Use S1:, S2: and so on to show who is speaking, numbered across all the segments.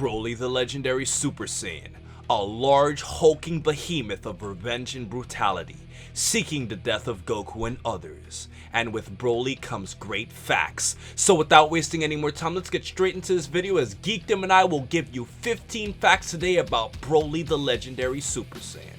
S1: Broly the Legendary Super Saiyan, a large hulking behemoth of revenge and brutality, seeking the death of Goku and others. And with Broly comes great facts. So without wasting any more time, let's get straight into this video as Geekdom and I will give you 15 facts today about Broly the Legendary Super Saiyan.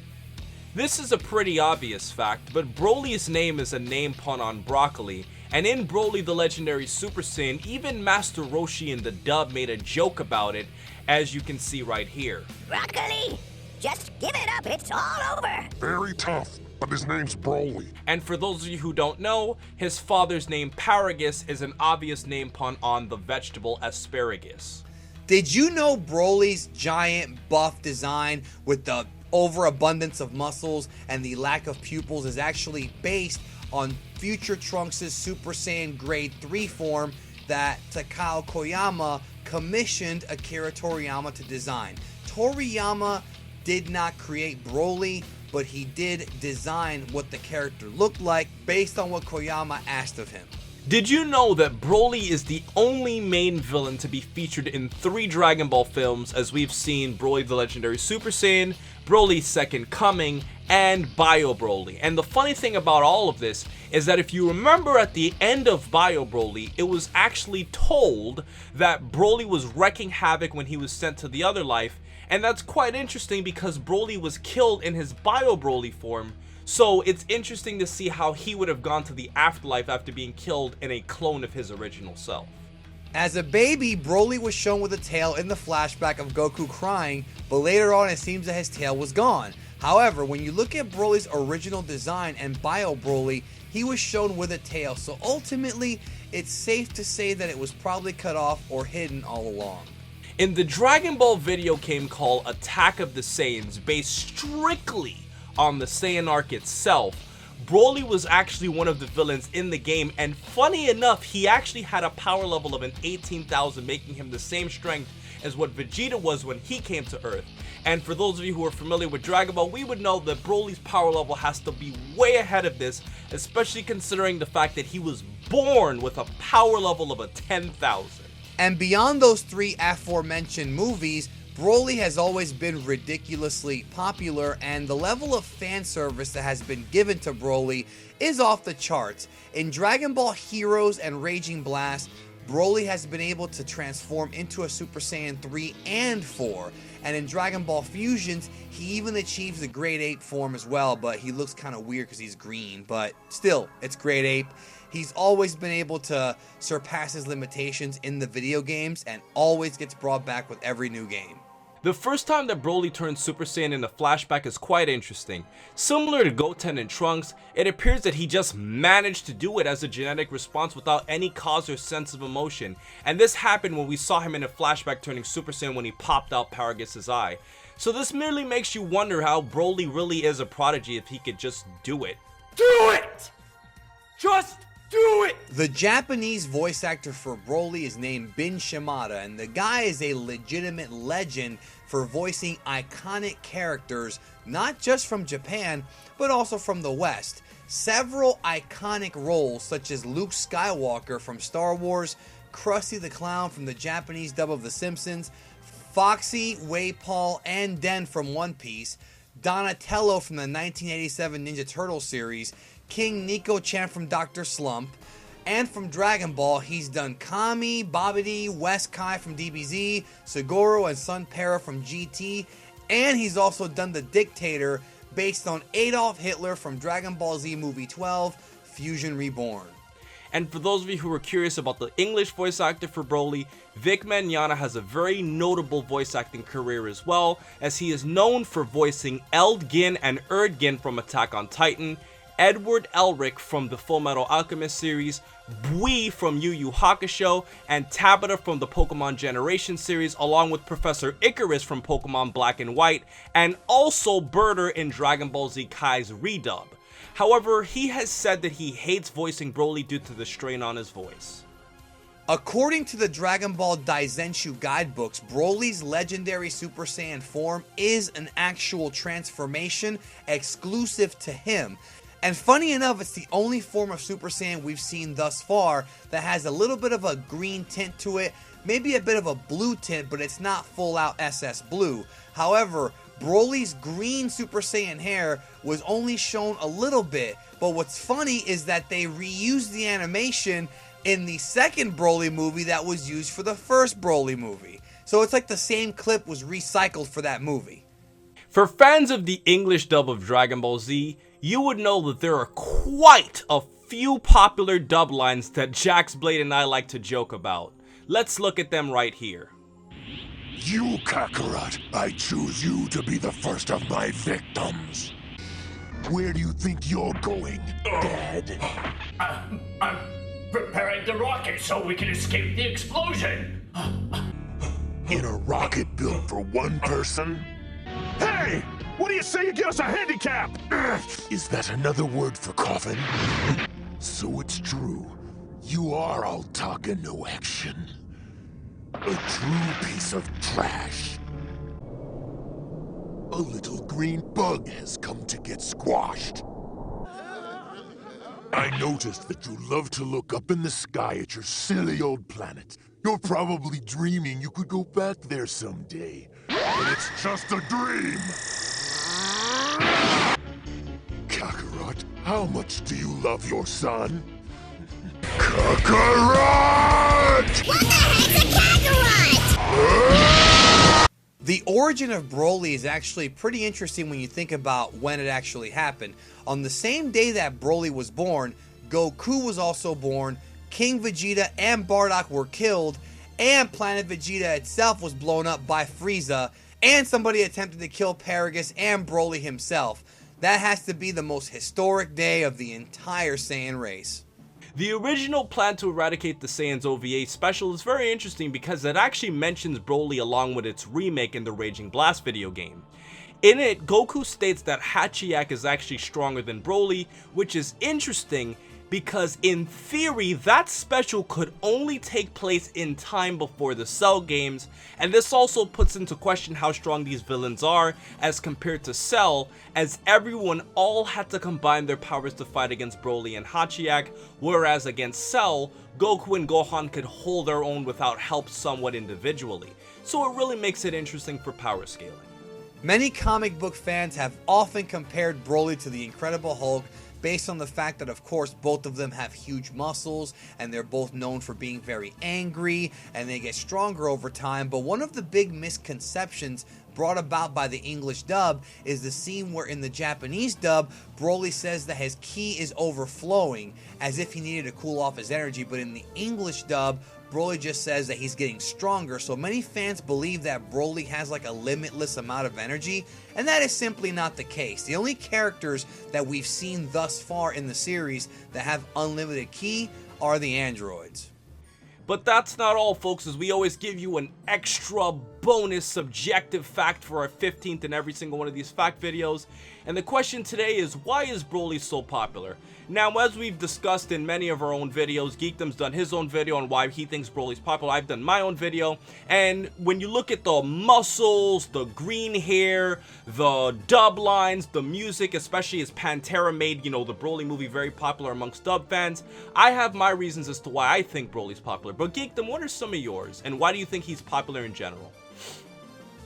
S1: This is a pretty obvious fact, but Broly's name is a name pun on broccoli, and in Broly the Legendary Super Saiyan, even Master Roshi in the dub made a joke about it, as you can see right here.
S2: Broccoli! Just give it up, it's all over!
S3: Very tough, but his name's Broly.
S1: And for those of you who don't know, his father's name Paragus is an obvious name pun on the vegetable asparagus.
S4: Did you know Broly's giant buff design with the overabundance of muscles and the lack of pupils is actually based on future Trunks' Super Saiyan Grade 3 form that Takao Koyama commissioned Akira Toriyama to design. Toriyama did not create Broly, but he did design what the character looked like based on what Koyama asked of him.
S1: Did you know that Broly is the only main villain to be featured in 3 Dragon Ball films, as we've seen Broly the Legendary Super Saiyan, Broly's Second Coming, and Bio Broly? And the funny thing about all of this is that if you remember at the end of Bio Broly, it was actually told that Broly was wreaking havoc when he was sent to the other life, and that's quite interesting because Broly was killed in his Bio Broly form. So it's interesting to see how he would have gone to the afterlife after being killed in a clone of his original self.
S4: As a baby, Broly was shown with a tail in the flashback of Goku crying, but later on it seems that his tail was gone. However, when you look at Broly's original design and Bio Broly, he was shown with a tail, so ultimately it's safe to say that it was probably cut off or hidden all along.
S1: In the Dragon Ball video game called Attack of the Saiyans, based strictly on the Saiyan arc itself, Broly was actually one of the villains in the game, and funny enough, he actually had a power level of an 18,000, making him the same strength as what Vegeta was when he came to Earth. And for those of you who are familiar with Dragon Ball, we would know that Broly's power level has to be way ahead of this, especially considering the fact that he was born with a power level of a 10,000.
S4: And beyond those 3 aforementioned movies, Broly has always been ridiculously popular, and the level of fan service that has been given to Broly is off the charts. In Dragon Ball Heroes and Raging Blast, Broly has been able to transform into a Super Saiyan 3 and 4, and in Dragon Ball Fusions, he even achieves the Grade 8 form as well, but he looks kind of weird because he's green, but still, it's Grade 8. He's always been able to surpass his limitations in the video games and always gets brought back with every new game.
S1: The first time that Broly turned Super Saiyan in a flashback is quite interesting. Similar to Goten and Trunks, it appears that he just managed to do it as a genetic response without any cause or sense of emotion, and this happened when we saw him in a flashback turning Super Saiyan when he popped out Paragus' eye. So this merely makes you wonder how Broly really is a prodigy if he could just do it. Do it! Just do it!
S4: The Japanese voice actor for Broly is named Bin Shimada, and the guy is a legitimate legend for voicing iconic characters, not just from Japan, but also from the West. Several iconic roles such as Luke Skywalker from Star Wars, Krusty the Clown from the Japanese dub of The Simpsons, Foxy, Wei-Paul, and Den from One Piece, Donatello from the 1987 Ninja Turtles series, King Nico-chan from Dr. Slump, and from Dragon Ball, he's done Kami, Babidi, West Kai from DBZ, Seguro and Sun Para from GT, and he's also done the Dictator based on Adolf Hitler from Dragon Ball Z Movie 12, Fusion Reborn.
S1: And for those of you who are curious about the English voice actor for Broly, Vic Mignogna has a very notable voice acting career as well, as he is known for voicing Eldgin and Erdgin from Attack on Titan, Edward Elric from the Fullmetal Alchemist series, Bui from Yu Yu Hakusho, and Tabata from the Pokemon Generation series, along with Professor Icarus from Pokemon Black and White, and also Birder in Dragon Ball Z Kai's redub. However, he has said that he hates voicing Broly due to the strain on his voice.
S4: According to the Dragon Ball Daizenshu guidebooks, Broly's legendary Super Saiyan form is an actual transformation exclusive to him. And funny enough, it's the only form of Super Saiyan we've seen thus far that has a little bit of a green tint to it, maybe a bit of a blue tint, but it's not full out SS blue. However, Broly's green Super Saiyan hair was only shown a little bit, but what's funny is that they reused the animation in the second Broly movie that was used for the first Broly movie. So it's like the same clip was recycled for that movie.
S1: For fans of the English dub of Dragon Ball Z, you would know that there are quite a few popular dub lines that Jax Blade and I like to joke about. Let's look at them right here.
S3: You, Kakarot, I choose you to be the first of my victims. Where do you think you're going, Dad?
S5: I'm preparing the rocket so we can escape the explosion.
S3: In a rocket built for one person? Hey! What do you say you get us a handicap? Is that another word for coffin? So it's true. You are all talk and no action. A true piece of trash. A little green bug has come to get squashed. I noticed that you love to look up in the sky at your silly old planet. You're probably dreaming you could go back there someday. But it's just a dream! Kakarot, how much do you love your son? Kakarot!
S2: What the heck's a Kakarot?
S4: The origin of Broly is actually pretty interesting when you think about when it actually happened. On the same day that Broly was born, Goku was also born, King Vegeta and Bardock were killed, and Planet Vegeta itself was blown up by Frieza, and somebody attempted to kill Paragus and Broly himself. That has to be the most historic day of the entire Saiyan race.
S1: The original plan to eradicate the Saiyans OVA special is very interesting because it actually mentions Broly along with its remake in the Raging Blast video game. In it, Goku states that Hachiyak is actually stronger than Broly, which is interesting because in theory that special could only take place in time before the Cell games, and this also puts into question how strong these villains are as compared to Cell, as everyone all had to combine their powers to fight against Broly and Hachiyak, whereas against Cell, Goku and Gohan could hold their own without help somewhat individually. So it really makes it interesting for power scaling.
S4: Many comic book fans have often compared Broly to the Incredible Hulk based on the fact that, of course, both of them have huge muscles and they're both known for being very angry and they get stronger over time. But one of the big misconceptions brought about by the English dub is the scene where in the Japanese dub, Broly says that his ki is overflowing as if he needed to cool off his energy, but in the English dub, Broly just says that he's getting stronger, so many fans believe that Broly has like a limitless amount of energy, and that is simply not the case. The only characters that we've seen thus far in the series that have unlimited ki are the androids.
S1: But that's not all, folks, as we always give you an extra bonus subjective fact for our 15th in every single one of these fact videos. And the question today is, why is Broly so popular? Now, as we've discussed in many of our own videos, Geekdom's done his own video on why he thinks Broly's popular. I've done my own video. And when you look at the muscles, the green hair, the dub lines, the music, especially as Pantera made, the Broly movie very popular amongst dub fans, I have my reasons as to why I think Broly's popular. But Geekdom, what are some of yours? And why do you think he's popular in general?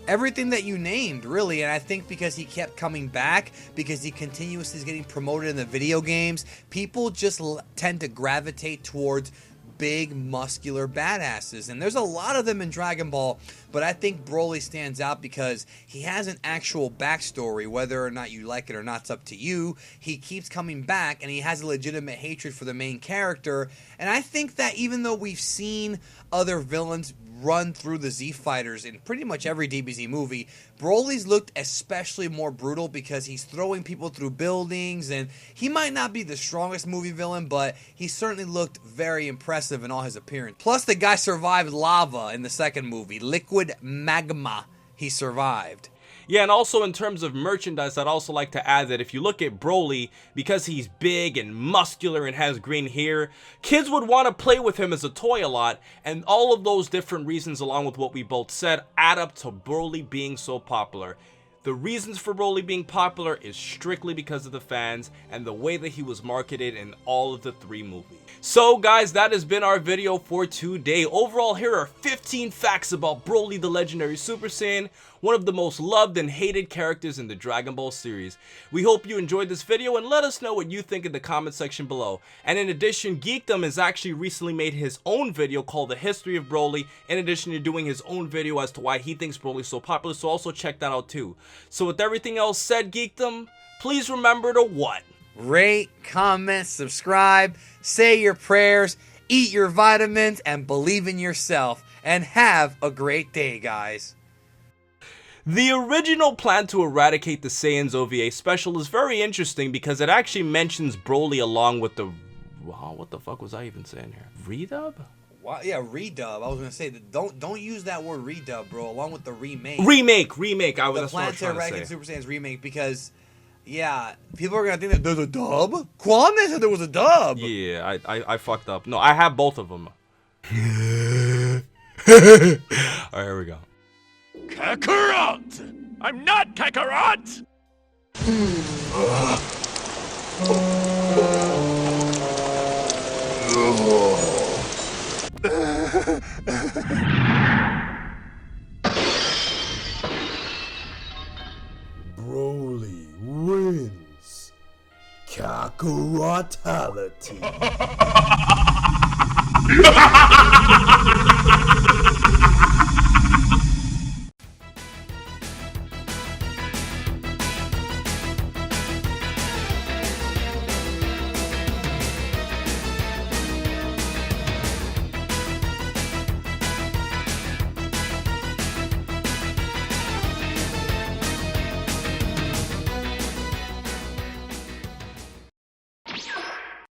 S4: Everything that you named, really, and I think because he kept coming back, because he continuously is getting promoted in the video games, people just tend to gravitate towards big, muscular badasses, and there's a lot of them in Dragon Ball, but I think Broly stands out because he has an actual backstory. Whether or not you like it or not, it's up to you. He keeps coming back, and he has a legitimate hatred for the main character, and I think that even though we've seen other villains run through the Z Fighters in pretty much every DBZ movie, Broly's looked especially more brutal because he's throwing people through buildings, and he might not be the strongest movie villain, but he certainly looked very impressive in all his appearance. Plus, the guy survived lava in the second movie, liquid magma. He survived.
S1: Yeah, and also in terms of merchandise, I'd also like to add that if you look at Broly, because he's big and muscular and has green hair, kids would want to play with him as a toy a lot, and all of those different reasons, along with what we both said, add up to Broly being so popular. The reasons for Broly being popular is strictly because of the fans and the way that he was marketed in all of the 3 movies. So guys, that has been our video for today. Overall, here are 15 facts about Broly the Legendary Super Saiyan, one of the most loved and hated characters in the Dragon Ball series. We hope you enjoyed this video and let us know what you think in the comment section below. And in addition, Geekdom has actually recently made his own video called The History of Broly, in addition to doing his own video as to why he thinks Broly is so popular, so also check that out too. So with everything else said, Geekdom, please remember to what?
S4: Rate, comment, subscribe, say your prayers, eat your vitamins, and believe in yourself. And have a great day, guys.
S1: The original plan to eradicate the Saiyans OVA special is very interesting because it actually mentions Broly along with the... Wow, what the fuck was I even saying here? Redub?
S4: Wow, yeah, redub. I was gonna say that don't use that word redub, bro. Along with the remake.
S1: Remake.
S4: The plan to eradicate Super Saiyan's remake because, yeah, people are gonna think that there's a dub. Kwame said there was a dub.
S1: Yeah, I fucked up. No, I have both of them. Alright, here we go.
S3: Kakarot! I'm not Kakarot!
S6: Broly wins. Kakarot-ality.